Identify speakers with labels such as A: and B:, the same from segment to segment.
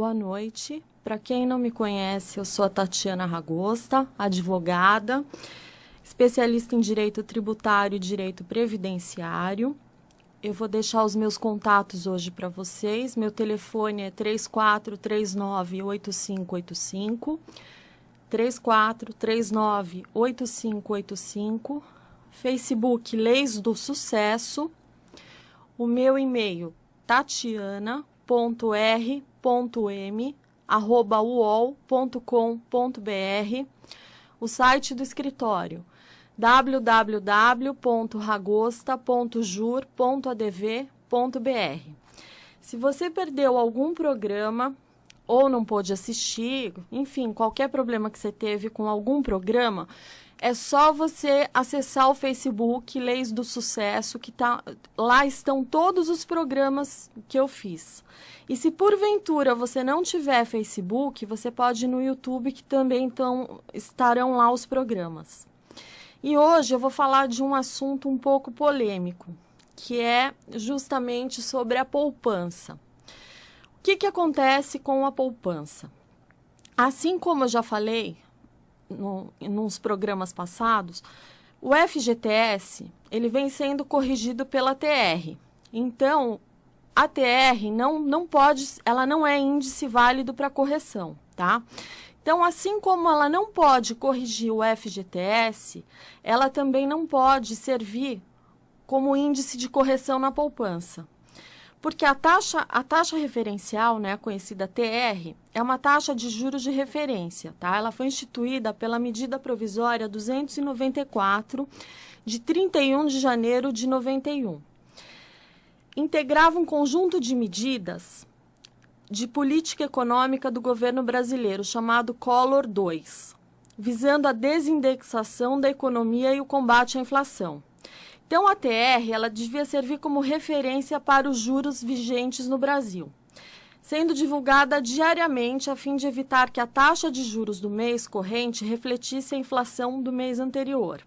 A: boa noite. Para quem não me conhece, eu sou a Tatiana Ragosta, advogada, especialista em direito tributário e direito previdenciário. Eu vou deixar os meus contatos hoje para vocês. Meu telefone é 3439-8585, 3439-8585, Facebook Leis do Sucesso, o meu e-mail tatiana.r.m@uol.com.br, o site do escritório www.ragosta.jur.adv.br. Se você perdeu algum programa ou não pôde assistir, enfim, qualquer problema que você teve com algum programa, é só você acessar o Facebook Leis do Sucesso, que lá estão todos os programas que eu fiz. E se porventura você não tiver Facebook, você pode ir no YouTube, que também estarão lá os programas. E hoje eu vou falar de um assunto um pouco polêmico, que é justamente sobre a poupança. O que acontece com a poupança? Assim como eu já falei nos programas passados, o FGTS ele vem sendo corrigido pela TR. Então, a TR ela não é índice válido para correção, tá? Então, assim como ela não pode corrigir o FGTS, ela também não pode servir como índice de correção na poupança. Porque a taxa referencial, né, conhecida TR, é uma taxa de juros de referência, tá? Ela foi instituída pela medida provisória 294, de 31 de janeiro de 91. Integrava um conjunto de medidas de política econômica do governo brasileiro, chamado Collor II, visando a desindexação da economia e o combate à inflação. Então, a TR ela devia servir como referência para os juros vigentes no Brasil, sendo divulgada diariamente a fim de evitar que a taxa de juros do mês corrente refletisse a inflação do mês anterior.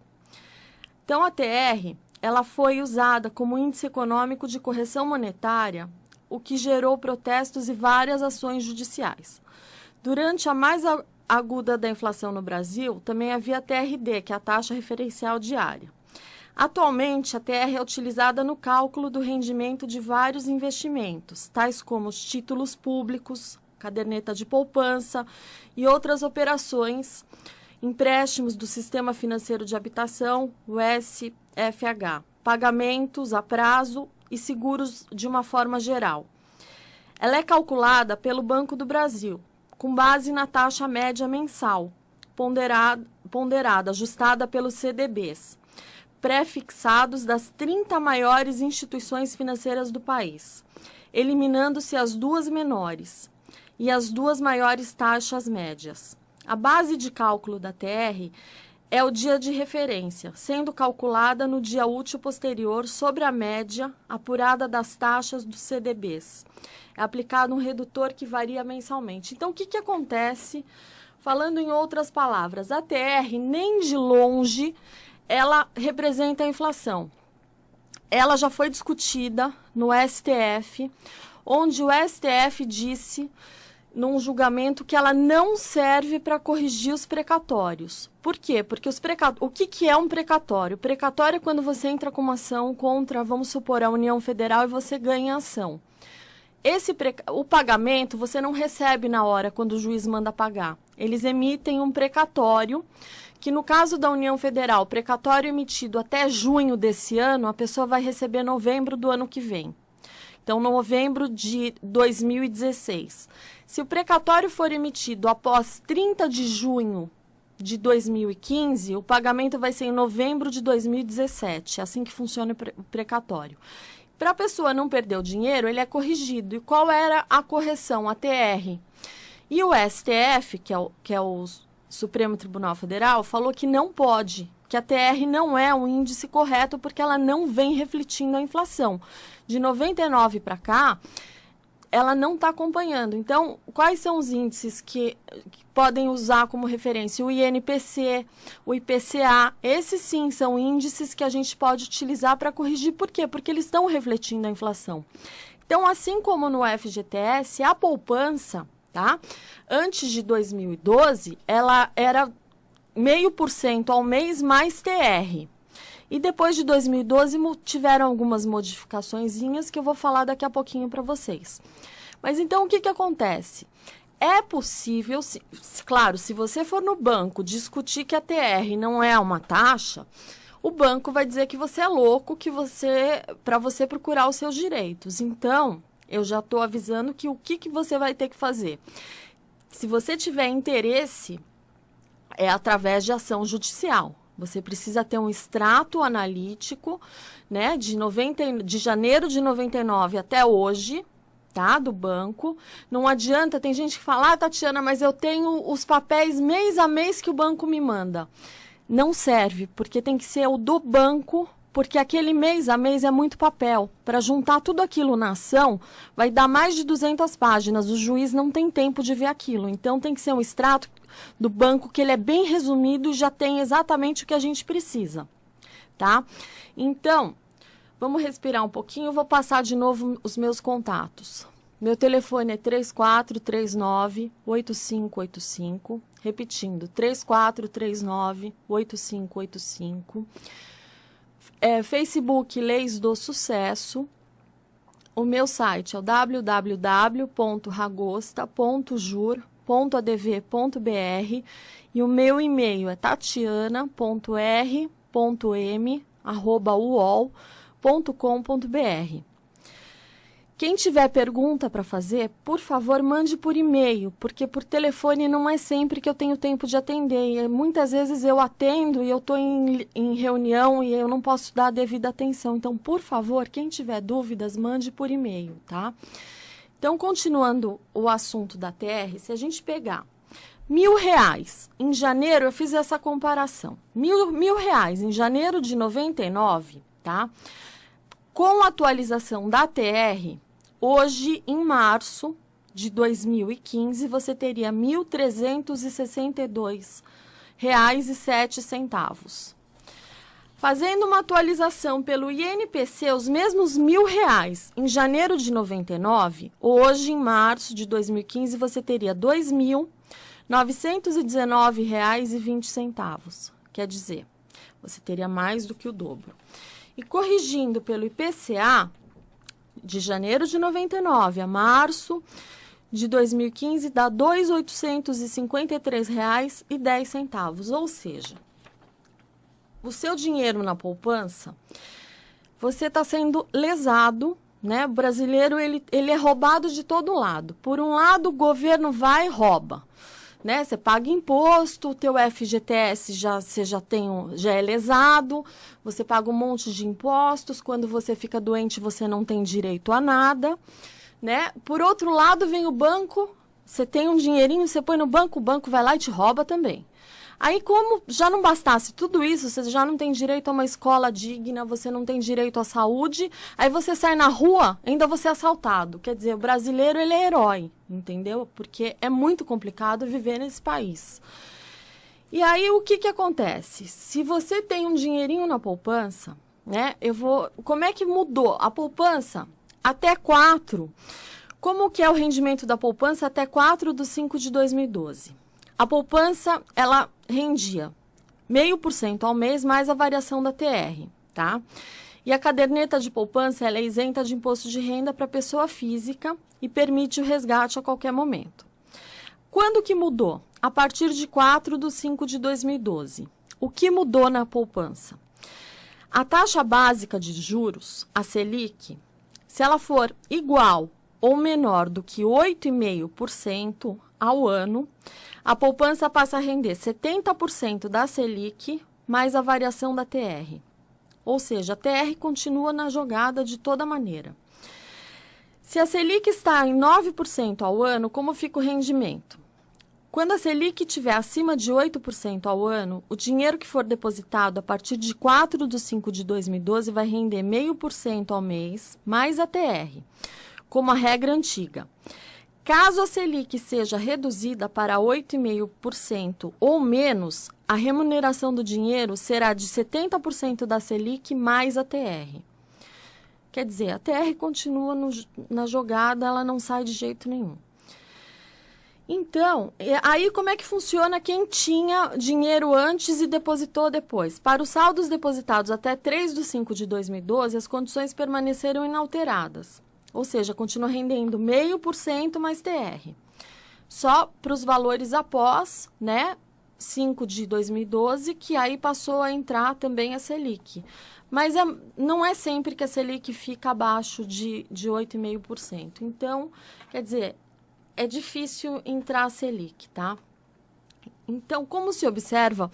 A: Então, a TR ela foi usada como índice econômico de correção monetária, o que gerou protestos e várias ações judiciais. Durante a mais aguda da inflação no Brasil, também havia a TRD, que é a taxa referencial diária. Atualmente, a TR é utilizada no cálculo do rendimento de vários investimentos, tais como os títulos públicos, caderneta de poupança e outras operações, empréstimos do Sistema Financeiro de Habitação, o SFH, pagamentos a prazo e seguros de uma forma geral. Ela é calculada pelo Banco do Brasil, com base na taxa média mensal, ponderada, ajustada pelos CDBs, pré-fixados das 30 maiores instituições financeiras do país, eliminando-se as duas menores e as duas maiores taxas médias. A base de cálculo da TR é o dia de referência, sendo calculada no dia útil posterior sobre a média apurada das taxas dos CDBs. É aplicado um redutor que varia mensalmente. Então, o que acontece? Falando em outras palavras, a TR nem de longe ela representa a inflação. Ela já foi discutida no STF, onde o STF disse, num julgamento, que ela não serve para corrigir os precatórios. Por quê? Porque o que é um precatório? O precatório é quando você entra com uma ação contra, vamos supor, a União Federal e você ganha a ação. O pagamento você não recebe na hora, quando o juiz manda pagar. Eles emitem um precatório, que no caso da União Federal, precatório emitido até junho desse ano, a pessoa vai receber em novembro do ano que vem. Então, novembro de 2016. Se o precatório for emitido após 30 de junho de 2015, o pagamento vai ser em novembro de 2017. É assim que funciona o precatório. Para a pessoa não perder o dinheiro, ele é corrigido. E qual era a correção? A TR. E o STF, que é o Supremo Tribunal Federal, falou que não pode, que a TR não é um índice correto porque ela não vem refletindo a inflação. De 99 para cá, ela não está acompanhando. Então, quais são os índices que podem usar como referência? O INPC, o IPCA, esses sim são índices que a gente pode utilizar para corrigir. Por quê? Porque eles estão refletindo a inflação. Então, assim como no FGTS, a poupança, tá? Antes de 2012, ela era 0,5% ao mês mais TR. E depois de 2012 tiveram algumas modificaçõezinhas que eu vou falar daqui a pouquinho para vocês. Mas então o que que acontece? É possível, claro, se você for no banco discutir que a TR não é uma taxa, o banco vai dizer que você é louco, para você procurar os seus direitos. Então, eu já estou avisando que o que você vai ter que fazer. Se você tiver interesse, é através de ação judicial. Você precisa ter um extrato analítico, né, de janeiro de 99 até hoje, tá, do banco. Não adianta, tem gente que fala, Tatiana, mas eu tenho os papéis mês a mês que o banco me manda. Não serve, porque tem que ser o do banco, porque aquele mês a mês é muito papel. Para juntar tudo aquilo na ação, vai dar mais de 200 páginas. O juiz não tem tempo de ver aquilo. Então, tem que ser um extrato do banco que ele é bem resumido e já tem exatamente o que a gente precisa, tá? Então, vamos respirar um pouquinho. Eu vou passar de novo os meus contatos. Meu telefone é 3439-8585. Repetindo, 3439-8585. Facebook Leis do Sucesso. O meu site é o www.ragosta.jur.adv.br e o meu e-mail é tatiana.r.m@uol.com.br. Quem tiver pergunta para fazer, por favor, mande por e-mail, porque por telefone não é sempre que eu tenho tempo de atender. E muitas vezes eu atendo e eu estou em reunião e eu não posso dar a devida atenção. Então, por favor, quem tiver dúvidas, mande por e-mail, tá? Então, continuando o assunto da TR, se a gente pegar R$1.000, em janeiro, eu fiz essa comparação. R$1.000 em janeiro de 99, tá? Com a atualização da TR, hoje, em março de 2015, você teria R$1.362,07. Fazendo uma atualização pelo INPC, os mesmos R$1.000 em janeiro de 99, hoje, em março de 2015, você teria R$2.919,20. Quer dizer, você teria mais do que o dobro. E corrigindo pelo IPCA, de janeiro de 99 a março de 2015, dá R$ 2.853,10. Ou seja, o seu dinheiro na poupança, você está sendo lesado, né? O brasileiro, ele é roubado de todo lado. Por um lado, o governo vai e rouba. Né? Você paga imposto, o teu FGTS já é lesado, você paga um monte de impostos, quando você fica doente você não tem direito a nada, né? Por outro lado vem o banco, você tem um dinheirinho, você põe no banco, o banco vai lá e te rouba também. Aí, como já não bastasse tudo isso, você já não tem direito a uma escola digna, você não tem direito à saúde, aí você sai na rua, ainda você é assaltado. Quer dizer, o brasileiro, ele é herói, entendeu? Porque é muito complicado viver nesse país. E aí, o que acontece? Se você tem um dinheirinho na poupança, né? Como é que mudou? A poupança, até 4. Como que é o rendimento da poupança até 4/5 de 2012? A poupança, ela rendia 0,5% ao mês mais a variação da TR, tá? E a caderneta de poupança, ela é isenta de imposto de renda para pessoa física e permite o resgate a qualquer momento. Quando que mudou? A partir de 4/5 de 2012. O que mudou na poupança? A taxa básica de juros, a Selic, se ela for igual ou menor do que 8,5% ao ano, a poupança passa a render 70% da Selic mais a variação da TR. Ou seja, a TR continua na jogada de toda maneira. Se a Selic está em 9% ao ano, como fica o rendimento? Quando a Selic estiver acima de 8% ao ano, o dinheiro que for depositado a partir de 4/5 de 2012 vai render 0,5% ao mês, mais a TR, como a regra antiga. Caso a Selic seja reduzida para 8,5% ou menos, a remuneração do dinheiro será de 70% da Selic mais a TR. Quer dizer, a TR continua na jogada, ela não sai de jeito nenhum. Então, aí como é que funciona quem tinha dinheiro antes e depositou depois? Para os saldos depositados até 3/5/2012, as condições permaneceram inalteradas. Ou seja, continua rendendo 0,5% mais TR. Só para os valores após, né, 5/2012, que aí passou a entrar também a Selic. Mas não é sempre que a Selic fica abaixo de 8,5%. Então, quer dizer, é difícil entrar a Selic, tá? Então, como se observa,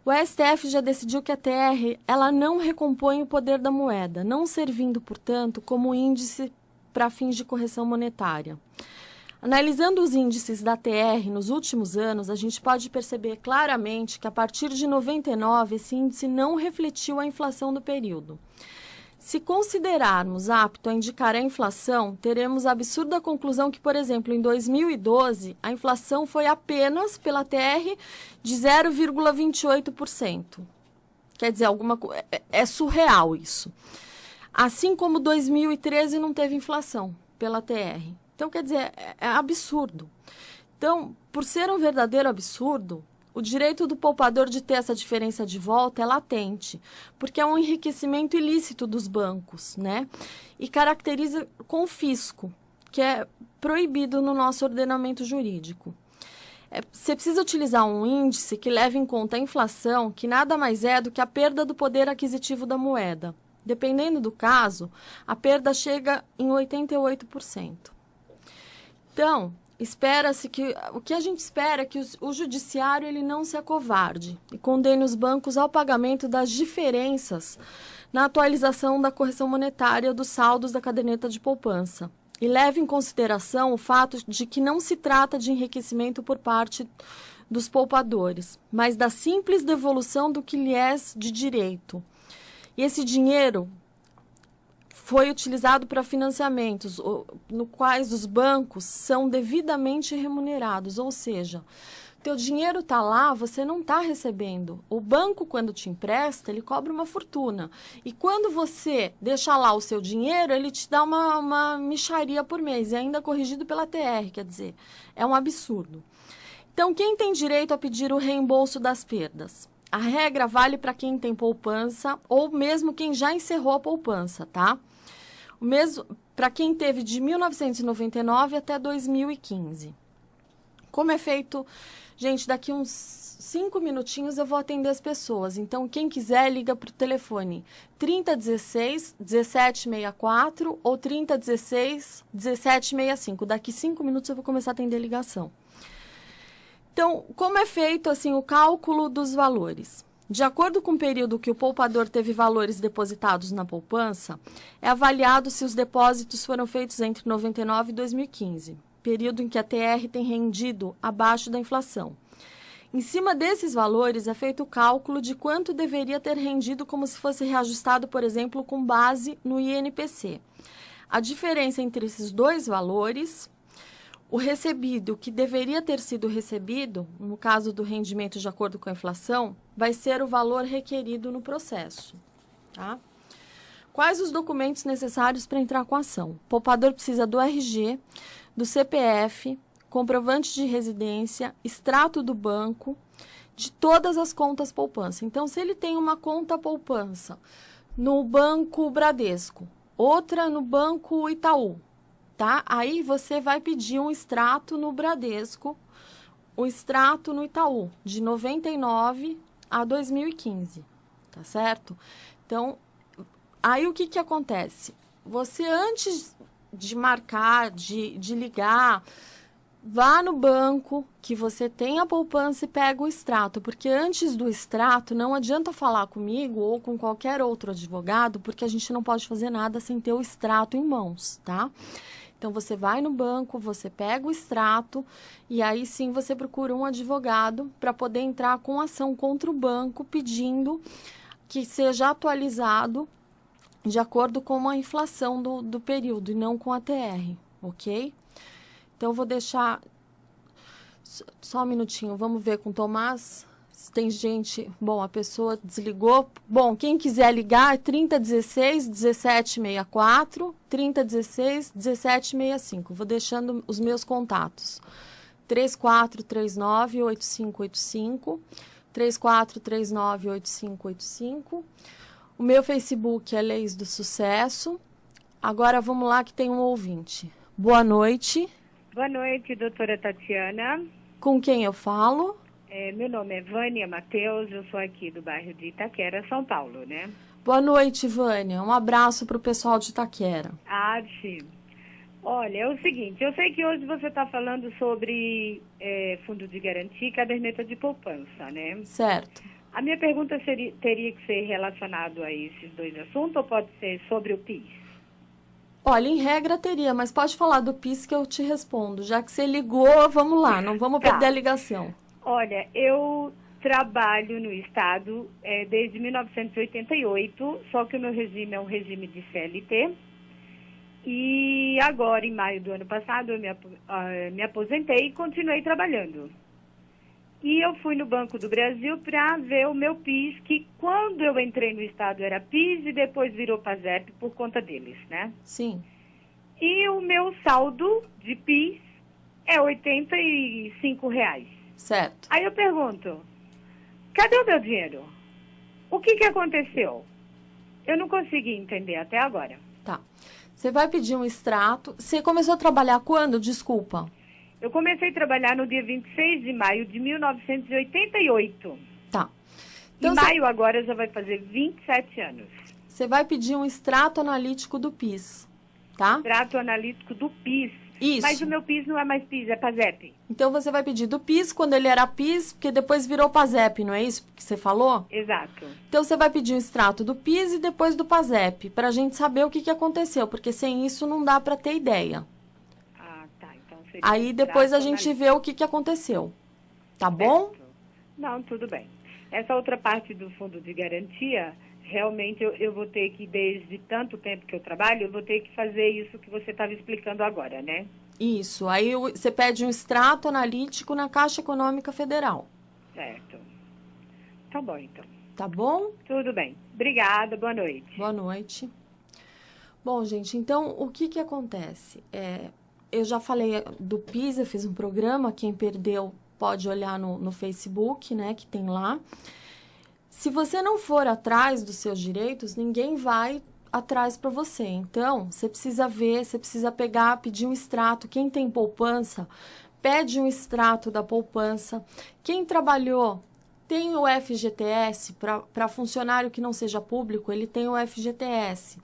A: o STF já decidiu que a TR ela não recompõe o poder da moeda, não servindo, portanto, como índice para fins de correção monetária. Analisando os índices da TR nos últimos anos, a gente pode perceber claramente que a partir de 99 esse índice não refletiu a inflação do período. Se considerarmos apto a indicar a inflação, teremos a absurda conclusão que, por exemplo, em 2012, a inflação foi apenas pela TR de 0,28%. Quer dizer, é surreal isso. Assim como 2013 não teve inflação pela TR. Então, quer dizer, é absurdo. Então, por ser um verdadeiro absurdo, o direito do poupador de ter essa diferença de volta é latente, porque é um enriquecimento ilícito dos bancos, né? E caracteriza confisco, que é proibido no nosso ordenamento jurídico. Você precisa utilizar um índice que leve em conta a inflação, que nada mais é do que a perda do poder aquisitivo da moeda. Dependendo do caso, a perda chega em 88%. Então, o que a gente espera é que o judiciário ele não se acovarde e condene os bancos ao pagamento das diferenças na atualização da correção monetária dos saldos da caderneta de poupança e leve em consideração o fato de que não se trata de enriquecimento por parte dos poupadores, mas da simples devolução do que lhe é de direito. E esse dinheiro foi utilizado para financiamentos, no quais os bancos são devidamente remunerados, ou seja, teu dinheiro está lá, você não está recebendo. O banco, quando te empresta, ele cobra uma fortuna. E quando você deixa lá o seu dinheiro, ele te dá uma mixaria por mês, e ainda corrigido pela TR, quer dizer, é um absurdo. Então, quem tem direito a pedir o reembolso das perdas? A regra vale para quem tem poupança ou mesmo quem já encerrou a poupança, tá? O mesmo para quem teve de 1999 até 2015. Como é feito? Gente, daqui uns 5 minutinhos eu vou atender as pessoas. Então, quem quiser, liga para o telefone 3016-1764 ou 3016-1765. Daqui 5 minutos eu vou começar a atender ligação. Então, como é feito assim o cálculo dos valores? De acordo com o período que o poupador teve valores depositados na poupança, é avaliado se os depósitos foram feitos entre 99 e 2015, período em que a TR tem rendido abaixo da inflação. Em cima desses valores, é feito o cálculo de quanto deveria ter rendido como se fosse reajustado, por exemplo, com base no INPC. A diferença entre esses dois valores, o recebido, que deveria ter sido recebido, no caso do rendimento de acordo com a inflação, vai ser o valor requerido no processo. Tá? Quais os documentos necessários para entrar com a ação? O poupador precisa do RG, do CPF, comprovante de residência, extrato do banco, de todas as contas poupança. Então, se ele tem uma conta poupança no Banco Bradesco, outra no Banco Itaú, tá? Aí você vai pedir um extrato no Bradesco, um extrato no Itaú, de 99 a 2015, tá certo? Então, aí o que acontece? Você, antes de marcar, de ligar, vá no banco que você tem a poupança e pega o extrato, porque antes do extrato não adianta falar comigo ou com qualquer outro advogado, porque a gente não pode fazer nada sem ter o extrato em mãos, tá? Então, você vai no banco, você pega o extrato e aí sim você procura um advogado para poder entrar com ação contra o banco pedindo que seja atualizado de acordo com a inflação do período e não com a TR, ok? Então, eu vou deixar só um minutinho, vamos ver com o Tomás. Se tem gente... Bom, a pessoa desligou. Bom, quem quiser ligar, 3016-1764, 3016-1765. Vou deixando os meus contatos. 3439-8585, 3439-8585. O meu Facebook é Leis do Sucesso. Agora vamos lá que tem um ouvinte. Boa noite.
B: Boa noite, doutora Tatiana.
A: Com quem eu falo?
B: Meu nome é Vânia Matheus, eu sou aqui do bairro de Itaquera, São Paulo, né?
A: Boa noite, Vânia. Um abraço para o pessoal de Itaquera.
B: Sim. Olha, é o seguinte, eu sei que hoje você está falando sobre fundo de garantia e caderneta de poupança, né?
A: Certo.
B: A minha pergunta teria que ser relacionado a esses dois assuntos ou pode ser sobre o PIS?
A: Olha, em regra teria, mas pode falar do PIS que eu te respondo. Já que você ligou, vamos lá, não vamos perder a ligação.
B: Olha, eu trabalho no Estado desde 1988, só que o meu regime é um regime de CLT. E agora, em maio do ano passado, eu me aposentei e continuei trabalhando. E eu fui no Banco do Brasil para ver o meu PIS, que quando eu entrei no Estado era PIS e depois virou PASEP por conta deles, né?
A: Sim.
B: E o meu saldo de PIS é R$ 85.
A: Certo.
B: Aí eu pergunto, cadê o meu dinheiro? O que aconteceu? Eu não consegui entender até agora.
A: Tá. Você vai pedir um extrato. Você começou a trabalhar quando? Desculpa.
B: Eu comecei a trabalhar no dia 26 de maio de 1988.
A: Tá. Então,
B: em maio agora já vai fazer 27 anos.
A: Você vai pedir um extrato analítico do PIS, tá?
B: Extrato analítico do PIS.
A: Isso.
B: Mas o meu PIS não é mais PIS, é PASEP.
A: Então você vai pedir do PIS quando ele era PIS, porque depois virou PASEP, não é isso que você falou?
B: Exato.
A: Então você vai pedir um extrato do PIS e depois do PASEP, para a gente saber o que aconteceu, porque sem isso não dá para ter ideia.
B: Tá. Então seria
A: Aí depois a gente vê o que aconteceu. Tá bom?
B: Não, tudo bem. Essa outra parte do fundo de garantia, realmente eu vou ter que, desde tanto tempo que eu trabalho, eu vou ter que fazer isso que você estava explicando agora, né?
A: Isso. Aí você pede um extrato analítico na Caixa Econômica Federal.
B: Certo. Tá bom, então.
A: Tá bom?
B: Tudo bem. Obrigada, boa noite.
A: Boa noite. Bom, gente, então, o que acontece? Eu já falei do PIS, eu fiz um programa, quem perdeu pode olhar no Facebook, né, que tem lá. Se você não for atrás dos seus direitos, ninguém vai atrás para você. Então, você precisa ver, você precisa pegar, pedir um extrato. Quem tem poupança, pede um extrato da poupança. Quem trabalhou, tem o FGTS, para funcionário que não seja público, ele tem o FGTS.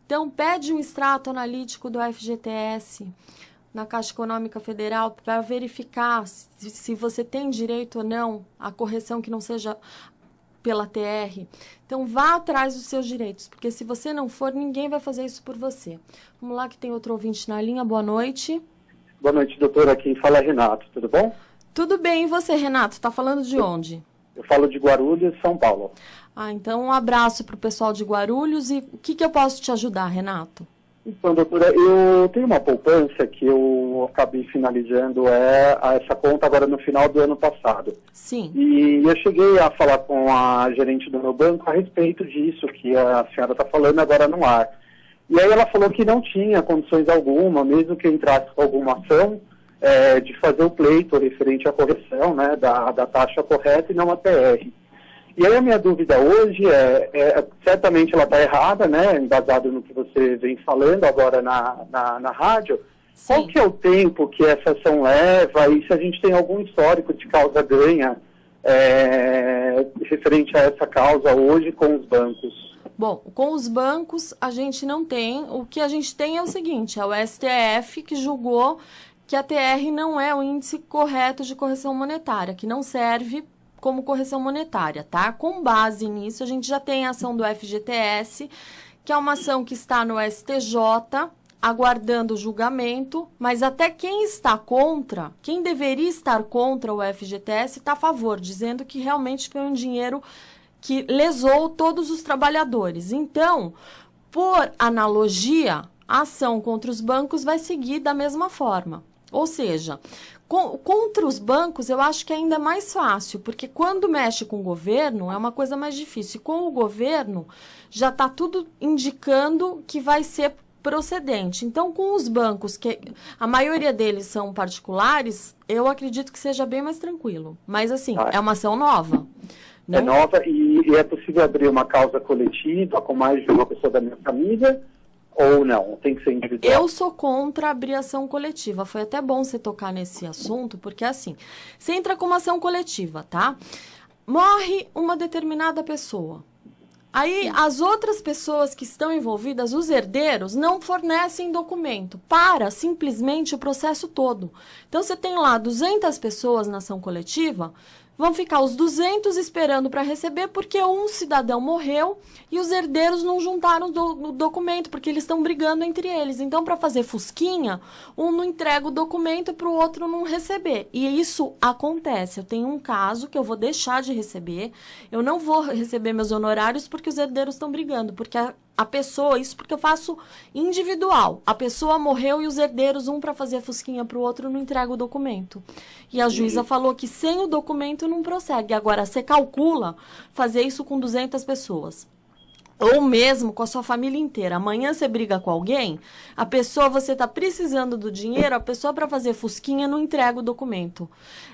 A: Então, pede um extrato analítico do FGTS na Caixa Econômica Federal para verificar se você tem direito ou não à correção que não seja pela TR. Então, vá atrás dos seus direitos, porque se você não for, ninguém vai fazer isso por você. Vamos lá que tem outro ouvinte na linha. Boa noite.
C: Boa noite, doutora. Quem fala é Renato, tudo bom?
A: Tudo bem, e você, Renato? Está falando de onde?
C: Eu falo de Guarulhos, São Paulo.
A: Então um abraço para o pessoal de Guarulhos. E o que eu posso te ajudar, Renato?
C: Então, doutora, eu tenho uma poupança que eu acabei finalizando essa conta agora no final do ano passado.
A: Sim.
C: E eu cheguei a falar com a gerente do meu banco a respeito disso que a senhora está falando agora no ar. E aí ela falou que não tinha condições alguma, mesmo que eu entrasse com alguma ação, de fazer o pleito referente à correção, né, da taxa correta e não a TR. E aí a minha dúvida hoje certamente ela está errada, né, embasado no que você vem falando agora na rádio. Sim. Qual que é o tempo que essa ação leva e se a gente tem algum histórico de causa-ganha referente a essa causa hoje com os bancos?
A: Bom, com os bancos a gente não tem. O que a gente tem é o seguinte, é o STF que julgou que a TR não é o índice correto de correção monetária, que não serve como correção monetária, tá? Com base nisso, a gente já tem a ação do FGTS, que é uma ação que está no STJ, aguardando o julgamento, mas até quem está contra, quem deveria estar contra o FGTS, está a favor, dizendo que realmente foi um dinheiro que lesou todos os trabalhadores. Então, por analogia, a ação contra os bancos vai seguir da mesma forma. Ou seja, contra os bancos eu acho que ainda é mais fácil, porque quando mexe com o governo é uma coisa mais difícil. Com o governo já está tudo indicando que vai ser procedente. Então, com os bancos, que a maioria deles são particulares, eu acredito que seja bem mais tranquilo. Mas, assim, é uma ação nova. Não?
C: É nova e é possível abrir uma causa coletiva com mais de uma pessoa da minha família ou não? Tem que ser individual?
A: Eu sou contra abrir ação coletiva. Foi até bom você tocar nesse assunto, porque, assim, você entra com uma ação coletiva, tá? Morre uma determinada pessoa. Aí, as outras pessoas que estão envolvidas, os herdeiros, não fornecem documento para simplesmente o processo todo. Então, você tem lá 200 pessoas na ação coletiva, vão ficar os 200 esperando para receber porque um cidadão morreu e os herdeiros não juntaram o documento, porque eles estão brigando entre eles. Então, para fazer fusquinha, um não entrega o documento para o outro não receber. E isso acontece. Eu tenho um caso que eu vou deixar de receber, eu não vou receber meus honorários porque os herdeiros estão brigando, porque a pessoa, isso porque eu faço individual. A pessoa morreu e os herdeiros, um para fazer fusquinha para o outro, não entrega o documento. E a juíza falou que sem o documento não prossegue. Agora, você calcula fazer isso com 200 pessoas. Ou mesmo com a sua família inteira. Amanhã você briga com alguém, a pessoa, você está precisando do dinheiro, a pessoa para fazer fusquinha não entrega o documento.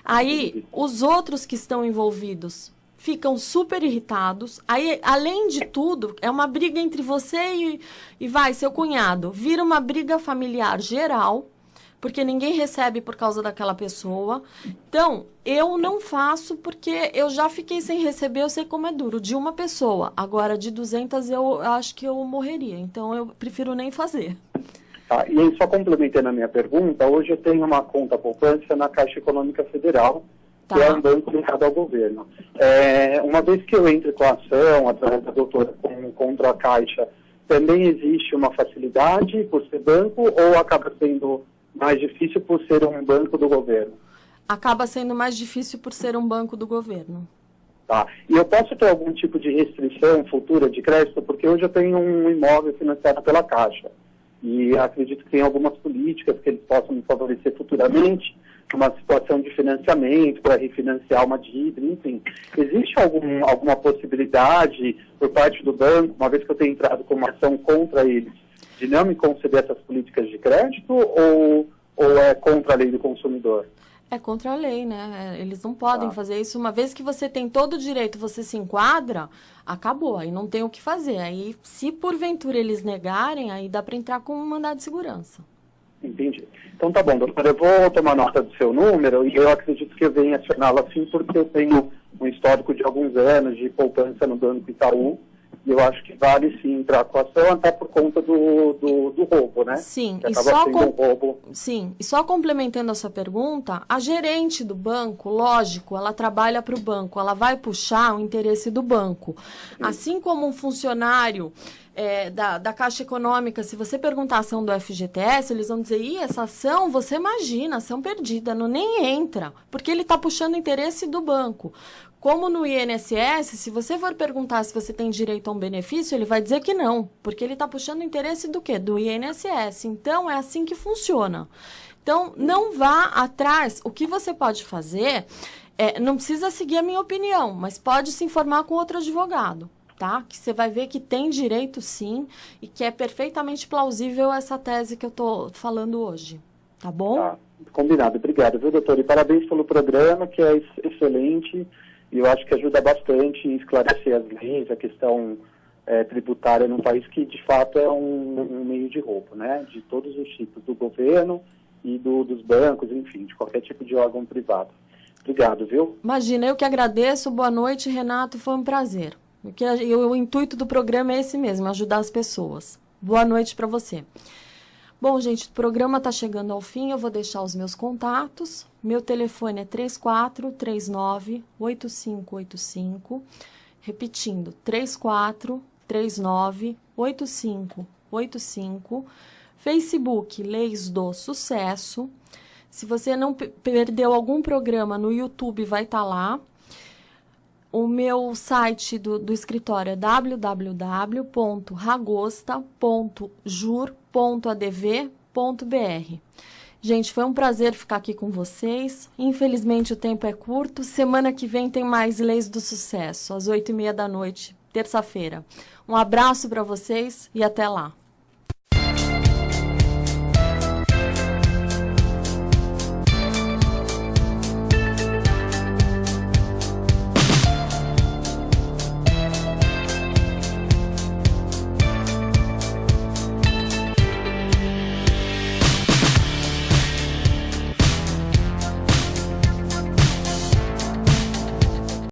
A: Aí, os outros que estão envolvidos ficam super irritados. Aí, além de tudo, é uma briga entre você e seu cunhado. Vira uma briga familiar geral, porque ninguém recebe por causa daquela pessoa. Então, eu não faço porque eu já fiquei sem receber, eu sei como é duro, de uma pessoa. Agora, de 200, eu acho que eu morreria. Então, eu prefiro nem fazer.
C: Tá, e aí, só complementando a minha pergunta, hoje eu tenho uma conta poupança na Caixa Econômica Federal, que é um banco ligado ao governo. Uma vez que eu entre com a ação, através da doutora, contra a Caixa, também existe uma facilidade por ser banco ou acaba sendo mais difícil por ser um banco do governo?
A: Acaba sendo mais difícil por ser um banco do governo.
C: Tá. E eu posso ter algum tipo de restrição futura de crédito? Porque hoje eu tenho um imóvel financiado pela Caixa. E acredito que tem algumas políticas que eles possam me favorecer futuramente, uma situação de financiamento para refinanciar uma dívida, enfim. Existe alguma possibilidade por parte do banco, uma vez que eu tenho entrado com uma ação contra eles, de não me conceder essas políticas de crédito ou é contra a lei do consumidor?
A: É contra a lei, né? Eles não podem fazer isso. Uma vez que você tem todo o direito, você se enquadra, acabou. Aí não tem o que fazer. Aí, se porventura eles negarem, aí dá para entrar com um mandado de segurança.
C: Entendi. Então tá bom, doutora, eu vou tomar nota do seu número e eu acredito que eu venha acioná-lo assim porque eu tenho um histórico de alguns anos de poupança no Banco Itaú e eu acho que vale sim entrar com a ação até por conta do roubo, né?
A: Sim,
C: que acaba sendo um roubo.
A: Sim, e só complementando a sua pergunta, a gerente do banco, lógico, ela trabalha para o banco, ela vai puxar o interesse do banco. Sim. Assim como um funcionário da Caixa Econômica, se você perguntar a ação do FGTS, eles vão dizer, essa ação, você imagina, ação perdida, não nem entra, porque ele está puxando o interesse do banco. Como no INSS, se você for perguntar se você tem direito a um benefício, ele vai dizer que não, porque ele está puxando o interesse do quê? Do INSS. Então, é assim que funciona. Então, não vá atrás. O que você pode fazer, não precisa seguir a minha opinião, mas pode se informar com outro advogado, tá? Que você vai ver que tem direito, sim, e que é perfeitamente plausível essa tese que eu estou falando hoje. Tá bom?
C: Tá, combinado. Obrigado, viu, doutor? E parabéns pelo programa, que é excelente. E eu acho que ajuda bastante em esclarecer as leis, a questão tributária num país que, de fato, é um meio de roubo, né? De todos os tipos, do governo e dos bancos, enfim, de qualquer tipo de órgão privado. Obrigado, viu?
A: Imagina, eu que agradeço. Boa noite, Renato. Foi um prazer. O intuito do programa é esse mesmo, ajudar as pessoas. Boa noite para você. Bom, gente, o programa está chegando ao fim, eu vou deixar os meus contatos. Meu telefone é 3439-8585. Repetindo, 3439-8585. Facebook, Leis do Sucesso. Se você não perdeu algum programa no YouTube, vai estar lá. O meu site do escritório é www.ragosta.jur.adv.br. Gente, foi um prazer ficar aqui com vocês. Infelizmente, o tempo é curto. Semana que vem tem mais Leis do Sucesso, às 20h30 da noite, terça-feira. Um abraço para vocês e até lá.